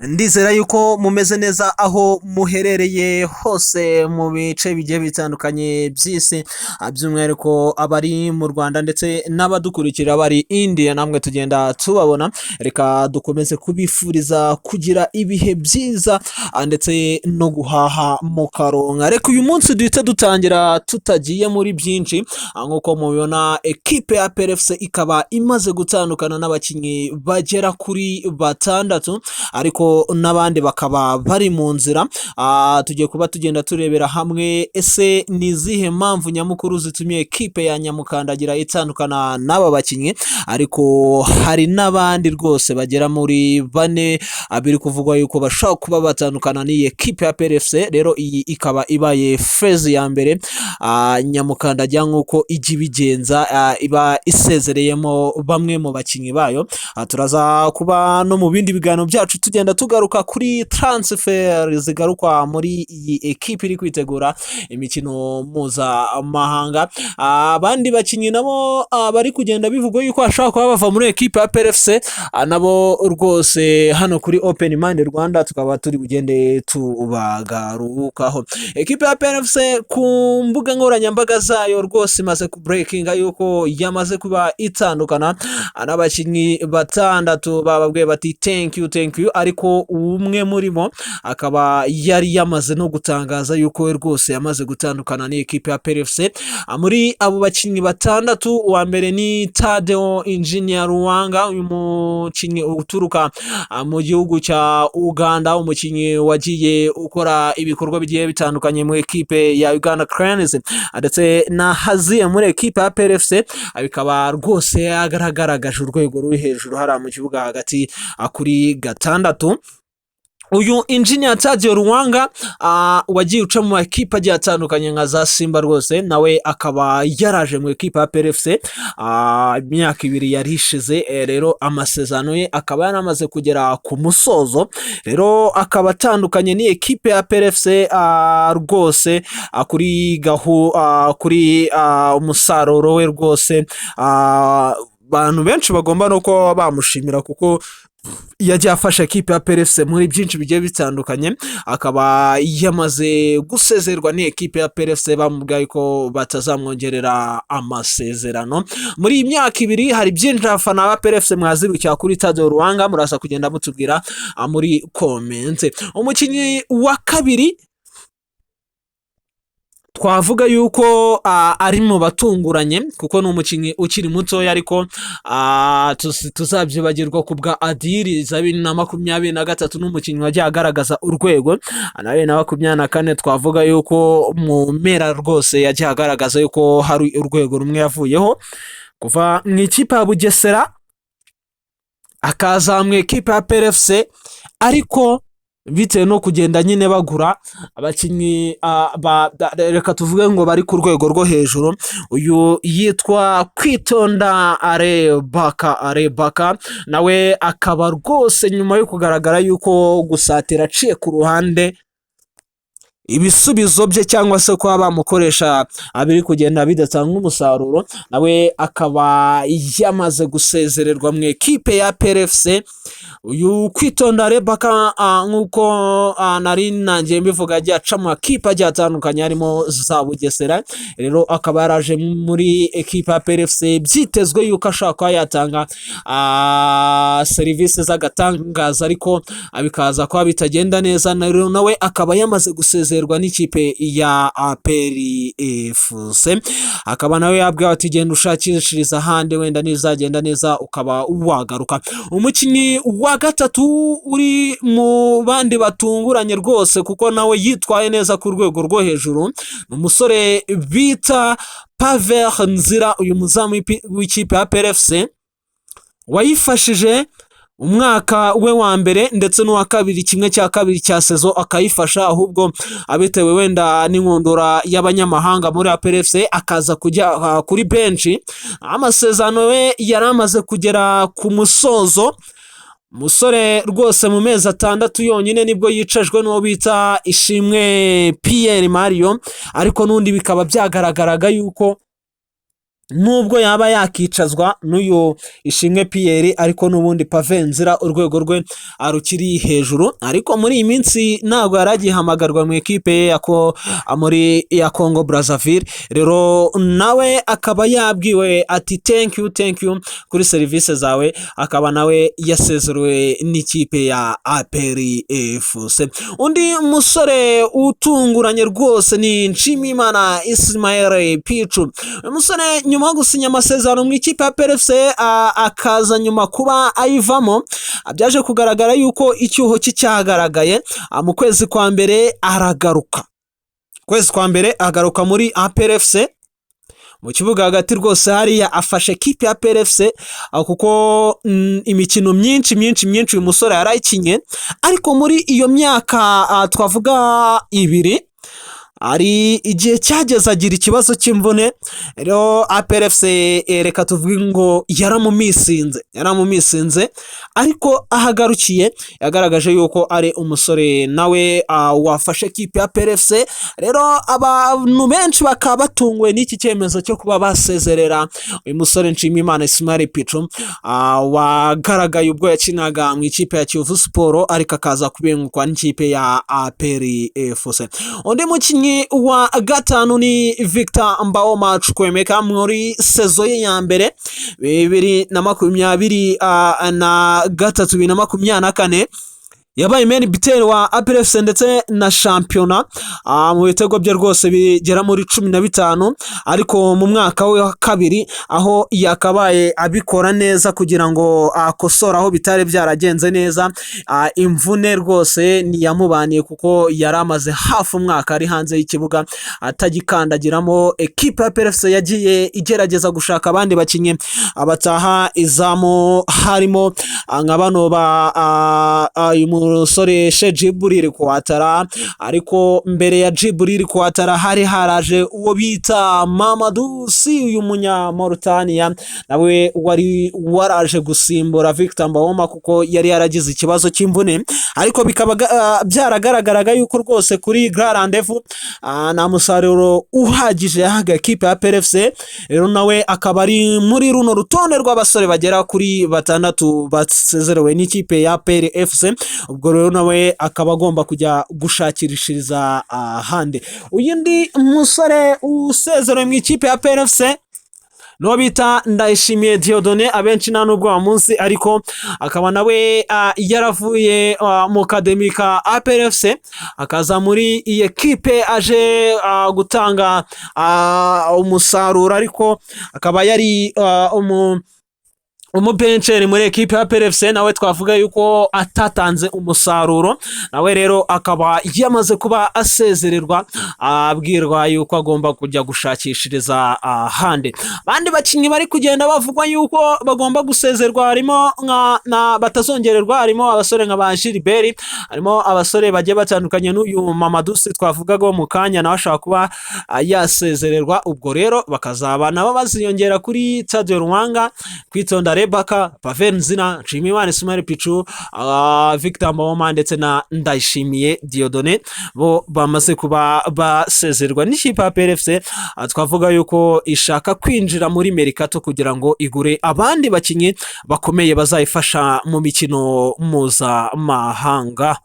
Ndizera yuko mumeze neza aho muherereye hose mu bice bigiye bitandukanye by'isi, by'umwihariko abari mu Rwanda ndetse n'abadukurikira bari India, namwe tugenda tubabona. Reka dukomeze kubifuriza kugira ibihe byiza ndetse no guhaha mu karonka. Reka uyu munsi duhite dutangira tutagiye muri byinshi, nk'uko mubibona ekipe ya APR FC ikaba imaze gutandukana n'abakinnyi bagera kuri batandatu, ariko n'abandi bakaba bari mu nzira. Tugiye kuba tugenda turebera hamwe ese ni izihe mpamvu nyamukuru zitumye ekipe ya Nyamukandagira itandukana n'aba bakinnyi, ariko hari n'abandi rwose bagera muri bane biri kuvugwa yuko bashobora kuba batandukana n'iyi ekipe ya APR FC. Rero iyi ikaba ibaye phase ya mbere Nyamukandagira nk'uko ijya ibigenza, iba isezereyemo bamwe mu bakinnyi bayo. Turaza kuba no mu bindi biganiro byacu tugenda tugaruka kuri transfer zigarukwa muri iyi ekipe iri kwitegura imikino mpuzamahanga. Abandi bakinnyi nabo bari kugenda bivugwa yuko bashobora kuba bava muri ekipe ya APR FC, nabo rwose hano kuri Open Mind Rwanda tukaba turi bugende tubagarukaho. Ekipe ya APR FC ku mbuga nkoranyambaga zayo rwose imaze ku breakinga yuko yamaze kuba itandukana n'abakinnyi batandatu. Bababwiye bati thank you, ariko umwe muri bo akaba yari yamaze no gutangaza yuko we rwose yamaze gutandukana n'ikipe ya APR FC. Muri abo bakinnyi batandatu, uwa mbere ni Tadeo Engineer Ruwanga, uyu mukinnyi uturuka mu gihugu cya Uganda, umukinnyi wagiye ukora ibikorwa bigiye bitandukanye mu ekipe ya Uganda Cranes, ndetse na haziye muri ekipe ya APR FC, bikaba rwose yagaragaje urwego ruri hejuru hariya mu kibuga hagati kuri gatandatu. Uyu Engineer Tadeo Ruwanga wagiye uca mu ekipa agiye atandukanye nka za Simba, rwose nawe akaba yaraje mu ekipa ya APR FC imyaka 2 yari ishize. Rero amasezerano ye akaba yaramaze kugera ku musozo, rero akaba atandukanye ni ekipe ya APR FC rwose kuri umusaruro we rwose. Abantu benshi bagomba no ko bamushimira kuko yagiye afasha ekipe ya APR FC muri byinshi bigiye bitandukanye. Akaba yamaze gusezerwa ni ekipe ya APR FC, bamubwiye ko batazamwongerera amasezerano muri iyi myaka 2. Hari byinshi abafana ba APR FC mwazibukira kuri Tadeo Ruwanga, murasa kugenda mutubwira muri comment. Umukinnyi wa kabiri twavuga yuko ari mu batunguranye kuko ni umukinnyi ukiri mutoya, ariko tuzabyibagirwa ku bwa Adiri za 2023 n'umukinnyi wagiye agaragaza urwego. Na 2024 twavuga yuko mu mpera rwose yagiye agaragaza yuko hari urwego rumwe yavuyeho, kuva mu ikipe ya Bugesera akaza mu ikipe ya APR FC, ariko bitewe no kugenda nyine bagura abakinnyi reka tuvuge ngo bari ku rwego rwo hejuru. Uyu yitwa Kwitonda baka nawe akaba rwose nyuma yo kugaragara yuko gusatira aciye ku ruhande ibisubizo bye cyangwa se kuba bamukoresha abiri kugenda bidatanga umusaruro, nawe akaba yamaze gusezererwa mu ekipe ya APR FC. Uyu Kwitonda baka nk'uko nari nangiye mbivuga agiye aca mu ekipe agiye atandukanye harimo za Bugesera, rero akaba yaraje muri ekipe ya APR FC byitezwe yuko ashaka kuba yatanga serivisi z'agatangaza, ariko bikaza kuba bitagenda neza. Nawe akaba yamaze gusezerwa n'ikipe ya APR FC, akaba nawe yabwiye ati genda ushakishiriza ahandi, wenda nizagenda neza ukaba wagaruka. Umukinnyi wa gatatu uri mu bandi batunguranye rwose kuko nawe yitwaye neza ku rwego rwo hejuru, ni umusore bita Paver Nzira, uyu muzamu w'ikipe ya APR FC wayifashije umwaka we wa mbere ndetse n'uwa kabiri, kimwe cya kabiri cya sezo akayifasha, ahubwo abitewe wenda n'inkundura y'abanyamahanga muri APR FC akaza kujya kuri benshi. Amasezerano we yaramaze kugera ku musozo. Musore rwose mu mezi 6 yonyine nibwo yicajwe n'uwo bita Ishimwe Pierre Mario, ariko n'undi bikaba byagaragaraga yuko nubwo yaba yakicazwa n'uyu Ishimwe Pierre ariko n'ubundi Pave Nzira urwego rwe arukiri hejuru, ariko muri iyi minsi ntabwo yaragihamagarwa mu ekipe ya Congo Brazzaville. Rero nawe akaba yabwiwe ati thank you kuri serivisi zawe, akaba nawe yasezerewe n'ikipe ya APR FC. Undi musore utunguranye rwose ni Nshimiyimana Ismael Picou. Umusore nyuma yo gusinya amasezerano mu ikipe ya APR FC akaza nyuma kuba ayivamo, byaje kugaragara yuko icyuho cye cyagaragaye. Mu kwezi kwa mbere agaruka muri APR FC mu kibuga hagati rwose hariya afashe kipe ya APR FC kuko imikino myinshi uyu musore yarayikinye, ariko muri iyo myaka twavuga 2 ari igihe cyageze agira ikibazo cy'imvune. Rero APR FC reka tuvuge ngo yaramumisinze, ariko ahagarukiye yagaragaje yuko ari umusore nawe wafashe kipe ya APR FC. Rero abantu benshi bakaba batunguwe n'iki cyemezo cyo kuba basezerera uyu musore Nshimiyimana Ismael Picou wagaragaye ubwo yakinaga mu ikipe ya Kiyovu Sport, ariko akaza kubengukwa n'ikipe ya APR FC. Undi mukinnyi wa gatanu ni Victor Mbaoma Chukwemeka muri sezo ye ya mbere 2023-2024 yabaye main bitero wa APR FC ndetse na shampiyona mu bitego bye rwose bigera muri 15, ariko mu mwaka we wa kabiri aho yakabaye abikora neza kugira ngo akosora aho bitare byaragenze neza, imvune rwose niyamubaniye kuko yaramaze hafi umwaka ari hanze y'ikibuga atagikandagiramo. Equipe ya APR FC yagiye igerageza gushaka abandi bakinyi abataha izamu, harimo nka bano umusore Jibril Kuatara, ariko mbere ya Jibril Kuatara hari haraje uwo bita Mamadou Si, uyu munya Mauritania nawe wari waraje gusimbura Victor Mbaoma kuko yari yaragize ikibazo cy'imvune, ariko bikaba byaragaragaraga yuko rwose kuri Grand Rendez-vous na musaruro uhagije yahaga equipe ya APR FC. Rero nawe akaba ari muri runo rutonde rw'abasore bagera kuri 6 basezerewe n'ikipe ya APR FC. Ubwo rero nawe akaba agomba kujya gushakirishiriza ahandi. Uyindi musore usezerewe mu ikipe ya APR FC no bita Ndayishimiye Dieudonné, abenshi nta nubwo wa munsi, ariko akaba nawe yaravuye mu academy ka APR FC akaza muri iyi equipe aje gutanga umusaruro, ariko akaba yari umubencheri muri equipe ya APR FC nawe twavuga yuko atatanze umusaruro. Nawe rero akaba yamaze kuba asezererwa, abwirwa yuko agomba kujya gushakishiriza ahandi. Bandi bakinyi bari kugenda bavugwa yuko bagomba gusezerwa harimo na batazongererwa, harimo abasore nka ba Gilbert, harimo abasore bagiye batandukanye n'uyu Mamadou Si twavugaga mu kanya nawe ashaka kuba yasezererwa. Ubwo rero bakazaba nabo baziyongera kuri Tade Ruwanga, Kwitonda Baka, Pave Nzira, Nshimiyimana Ismael Picou, Victor Mbaoma ndetse na Ndayishimiye Dieudonné bo bamaze kuba basezerwa n'ikipe ya APR FC. Twavuga yuko ishaka kwinjira muri Mercato kugira ngo igure abandi bakinyi bakomeye bazayifasha mu mikino mpuzamahanga.